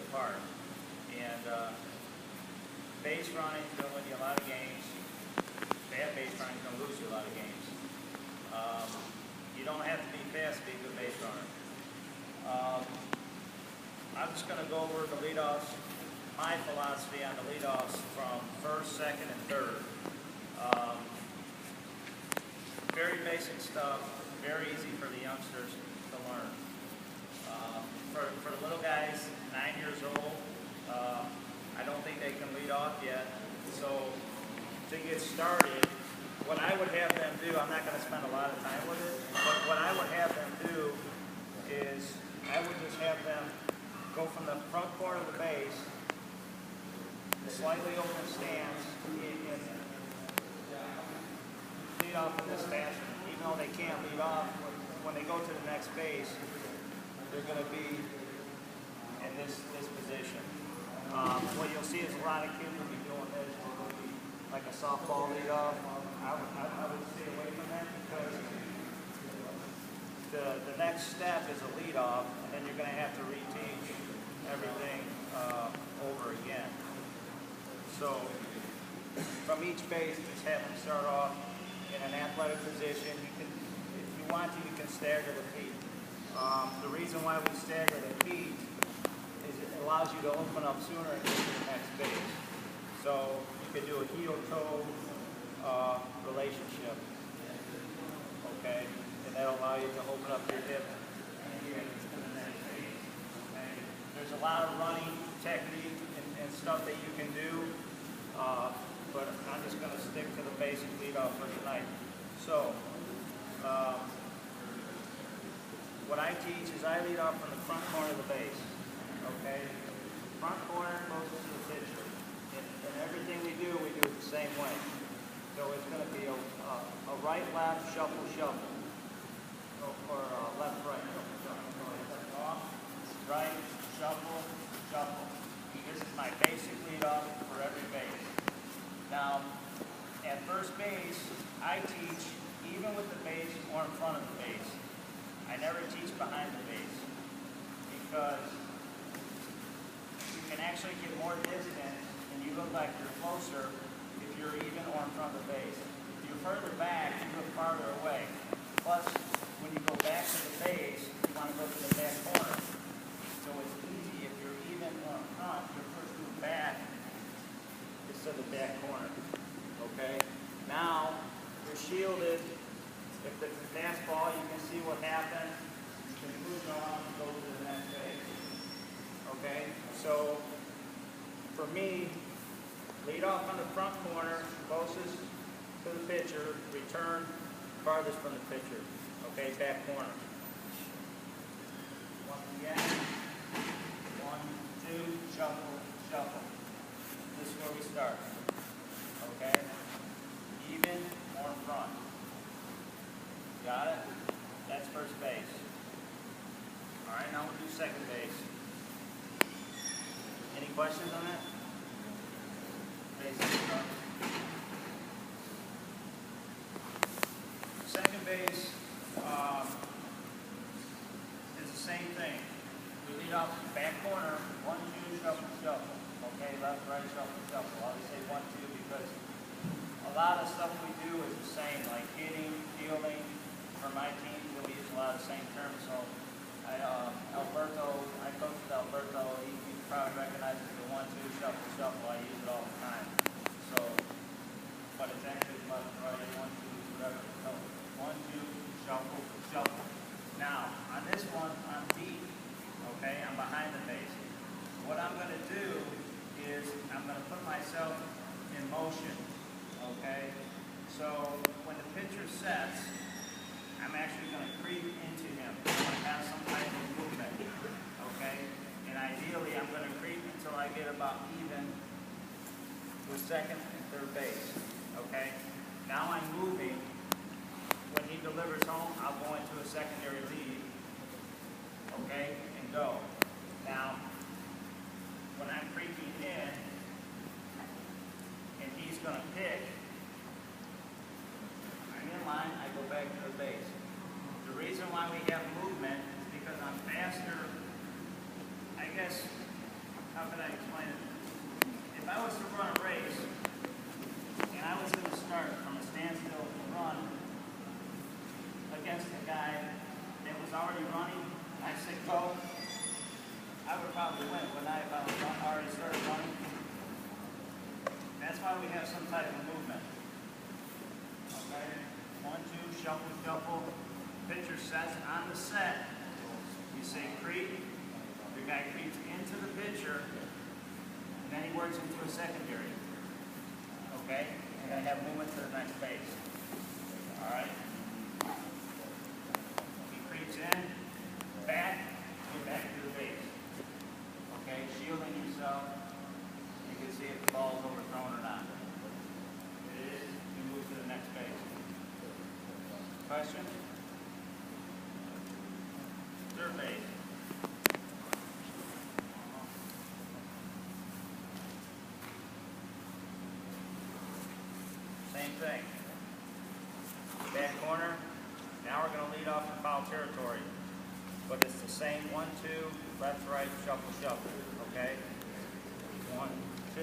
apart. And base running is going to win you a lot of games. Bad base running is going to lose you a lot of games. You don't have to be fast to be a good base runner. I'm just going to go over the leadoffs, my philosophy on the leadoffs from first, second, and third. Very basic stuff, very easy for the youngsters to learn. For the little guys, 9 years old, I don't think they can lead off yet. So to get started, what I would have them do, I'm not going to spend a lot of time with it, but what I would have them do is I would just have them go from the front corner of the base, slightly open stance, and lead off in this fashion. Even though they can't lead off, when they go to the next base, they're going to be in this position. What you'll see is a lot of kids will be doing this, will be like a softball lead off. I would stay away from that because the next step is a lead off, and then you're going to have to reteach everything over again. So from each base, just have them start off in an athletic position. You can, if you want to, you can stagger the feet. The reason why we stagger the feet is it allows you to open up sooner and get to the next base. So you could do a heel-toe relationship, okay? And that'll allow you to open up your hip and get to the next base, okay? There's a lot of running technique and stuff that you can do, but I'm just going to stick to the basic leadoff for tonight. So, what I teach is I lead off from the front corner of the base, okay? Front corner closest to the pitcher. And everything we do it the same way. So it's going to be a right-left shuffle, shuffle. Or left-right shuffle, shuffle. Off, right, shuffle, shuffle. This is my basic leadoff for every base. Now, at first base, I teach even with the base or in front of the base. I never teach behind the base because you can actually get more distance and you look like you're closer if you're even or in front of the base. If you're further back, you look farther away. Plus, when you go back to the base, you want to go to the back corner. So it's easy if you're even or in front, your first move back is to the back corner. Okay? Now, you're shielded. If it's a fastball, you can see what happens. You can move on and go to the next base. Okay? So, for me, lead off on the front corner, closest to the pitcher, return farthest from the pitcher. Okay, back corner. Once again, 1, 2, shuffle, shuffle. This is where we start. Okay? Even or in front. Got it? That's first base. All right, now we'll do second base. Any questions on that? Basic stuff. Second base is the same thing. We lead off the back corner, 1, 2, shuffle, shuffle. Okay, left, right, shuffle, shuffle. I always say 1, 2 because a lot of stuff we do is the same, like hitting, fielding. For my team, we use a lot of the same terms. So, Alberto, I coach with Alberto. He probably recognizes the 1, 2, shuffle, shuffle. I use it all the time. So, but it's actually left, right, 1, 2, whatever. So, 1, 2, shuffle, shuffle. Now, on this one, I'm deep. Okay, I'm behind the base. What I'm going to do is I'm going to put myself in motion. Okay, so when the pitcher sets, I'm actually going to creep into him. I'm going to have some type of movement, okay? And ideally, I'm going to creep until I get about even with second and third base, okay? Now I'm moving. When he delivers home, I'll go into a secondary lead, okay, and go. Now, when I'm creeping in, and he's going to pick, I'm in line, I go back to the base. The reason why we have movement is because I'm faster, I guess, how can I explain it? If I was to run a race, and I was going to start from a standstill run against a guy that was already running, and I said go, I would probably win, wouldn't I, if I was already started running? That's why we have some type of movement. Okay? 1, 2, shuffle, shuffle. Pitcher sets on the set. You say creep. The guy creeps into the pitcher, and then he works into a secondary. Okay? You're going to have movement to the next base. All right? He creeps in, back, go back to the base. Okay? Shielding yourself. You can see if the ball is overthrown or not. If it is, you move to the next base. Question? Third base. Same thing. Back corner. Now we're going to lead off in foul territory. But it's the same 1, 2, left, right, shuffle, shuffle. Okay? 1, 2,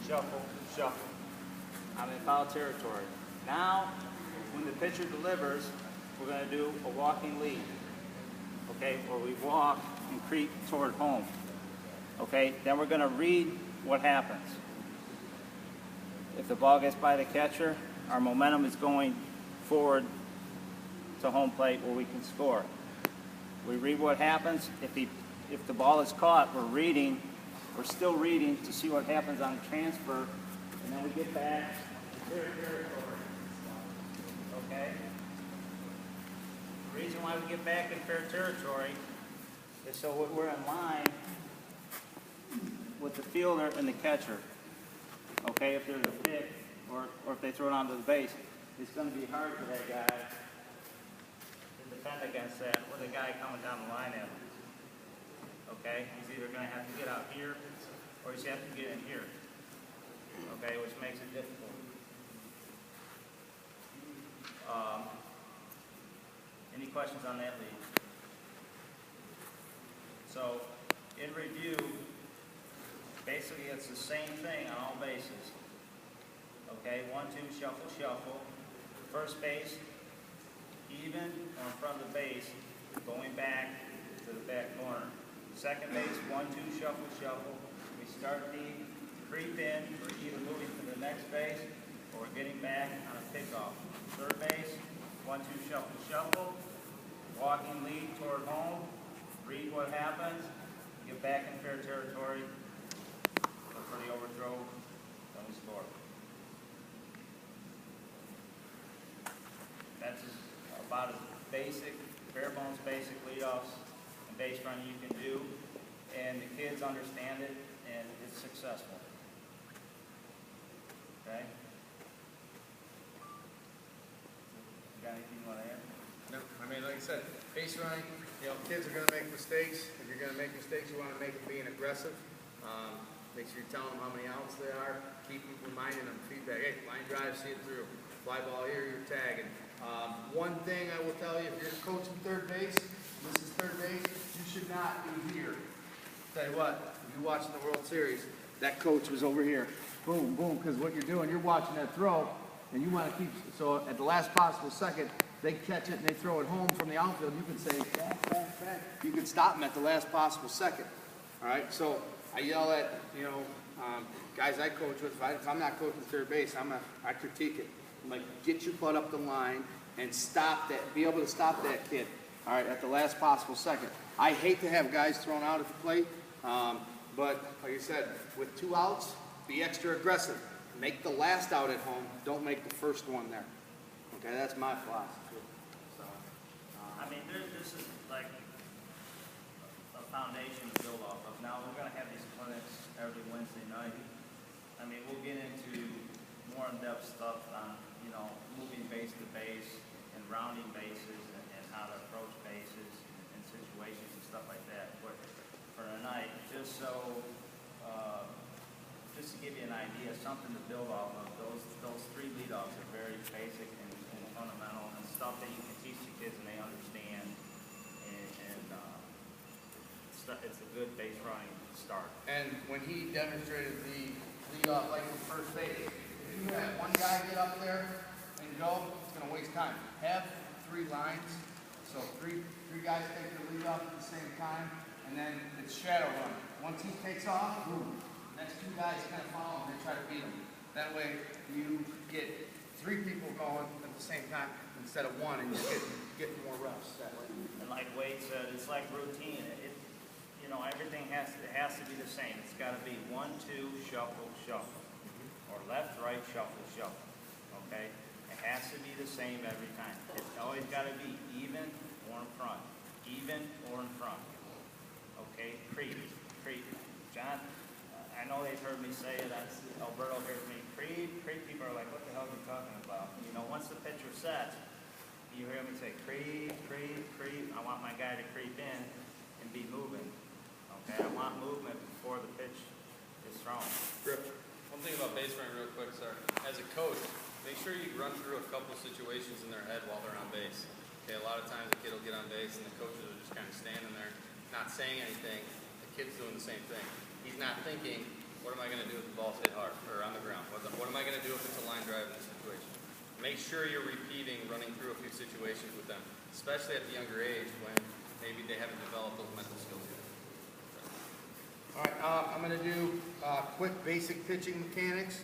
shuffle, shuffle. I'm in foul territory. Now, when the pitcher delivers, we're going to do a walking lead. Okay? Where we walk and creep toward home. Okay? Then we're going to read what happens. If the ball gets by the catcher, our momentum is going forward to home plate where we can score. We read what happens. If the ball is caught, we're still reading to see what happens on the transfer, and then we get back to fair territory. Okay? The reason why we get back in fair territory is so we're in line with the fielder and the catcher. Okay, if there's a pick or if they throw it onto the base, it's going to be hard for that guy to defend against that with a guy coming down the line at him. Okay, he's either going to have to get out here or he's going to have to get in here. Okay, which makes it difficult. Any questions on that lead? So, in review, basically it's the same thing on all bases. Okay, 1, 2, shuffle, shuffle. First base, even or in front of the base, going back to the back corner. Second base, 1, 2, shuffle, shuffle. We start the creep in, we're either moving to the next base or we're getting back on a pickoff. Third base, 1, 2, shuffle, shuffle. Walking lead toward home. Read what happens. Get back in fair territory. Look for the overthrow. Then we score. That's about as basic, bare bones basic leadoffs and base running you can do. And the kids understand it and it's successful. Okay? You got anything you want to add? No, I mean, like I said, base running, kids are going to make mistakes. If you're going to make mistakes, you want to make them being aggressive. Make sure you're telling them how many outs they are. Keep them reminding them feedback. Hey, line drive, see it through. Fly ball here, you're tagging. One thing I will tell you, if you're coaching third base, this is third base, you should not be here. Tell you what, if you're watching the World Series, that coach was over here. Boom, boom, because what you're doing, you're watching that throw, and you want to keep, so at the last possible second, they catch it and they throw it home from the outfield, you can say, back, back, back. You can stop them at the last possible second. All right, so I yell at, guys I coach with, if I'm not coaching third base, I critique it. I'm like, get your butt up the line and stop that, be able to stop that kid, all right, at the last possible second. I hate to have guys thrown out at the plate, but like I said, with 2 outs, be extra aggressive. Make the last out at home, don't make the first one there. Okay, that's my philosophy. So, I mean, this is like a foundation to build off of. Now, we're going to have these clinics every Wednesday night. I mean, we'll get into more in-depth stuff on, moving base to base and rounding bases and how to approach bases and situations and stuff like that. But for tonight, just to give you an idea, something to build off of, those 3 leadoffs are very basic and fundamental and stuff that you can teach the kids and they understand. And it's a good base running start. And when he demonstrated the lead off like from first base, if you have one guy get up there and go, it's gonna waste time. Have 3 lines, so three guys take the lead off at the same time, and then it's shadow run. Once he takes off, boom, next 2 guys kind of follow him, they try to beat him. That way you get 3 people going at the same time instead of 1, and you get more reps that way. And like Wade said, it's like routine. You know, everything has to be the same. It's got to be 1, 2, shuffle, shuffle, or left, right, shuffle, shuffle. Okay, it has to be the same every time. It's always got to be even or in front, even or in front. Okay, creep. John, I know they've heard me say it. Alberto heard me creep. People are like, what the hell are you talking about? You know, once the pitcher sets, you hear me say creep. I want my guy to creep in and be moving. Okay, I want movement before the pitch is thrown. Rip. One thing about base running real quick, sir. As a coach, make sure you run through a couple situations in their head while they're on base. Okay, a lot of times the kid will get on base and the coaches are just kind of standing there, not saying anything. The kid's doing the same thing. He's not thinking, what am I going to do if the ball's hit hard or on the ground? What am I going to do if it's a line drive in this situation? Make sure you're repeating, running through a few situations with them, especially at the younger age when maybe they haven't developed those mental skills yet. All right, I'm going to do quick basic pitching mechanics.